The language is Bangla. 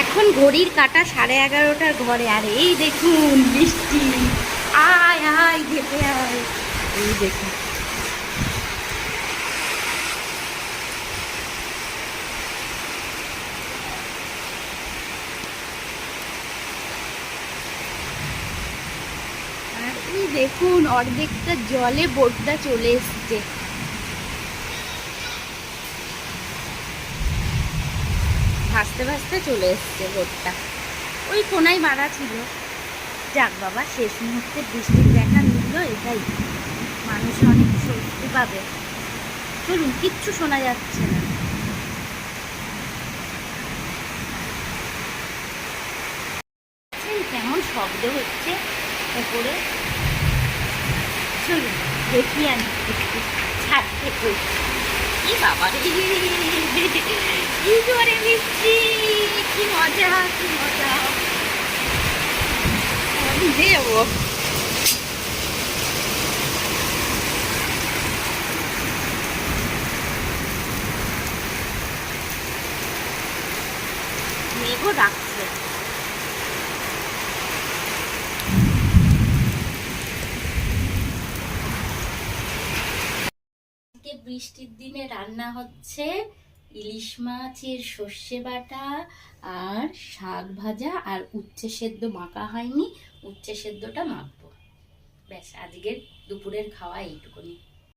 এখন ঘড়ির কাঁটা 11:30টার ঘরে, আর এই দেখুন বৃষ্টি। আয় আয় ঘেপে আয়, এই দেখুন। আর এই দেখুন অর্ধেকটা জলে বোটটা চলে এসছে। ভাসতে ভাসতে চলে এসছে বোটটা, ওই কোনায় বাঁধা ছিল। যাক বাবা, শেষ মুহূর্তে বৃষ্টির দেখা মিলল, এটাই মানুষ অনেক স্বস্তি পাবে। চলুন, কিচ্ছু শোনা যাচ্ছে না। কেমন শব্দ হচ্ছে উপরে, চলুন দেখি আমি একটু ছাদ থেকে। কি বাবা রে, কি জোরে বৃষ্টি, কি মজা কি মজা। ভিজে যাবো। মেঘও ডাকছে। বৃষ্টির দিনে রান্না হচ্ছে ইলিশ মাছের সর্ষে বাটা আর শাক ভাজা, আর উচ্ছে সেদ্ধ মাখা হয়নি, উচ্ছে সেদ্ধটা মাখবো। ব্যাস, আজকের দুপুরের খাওয়া এইটুকুনি।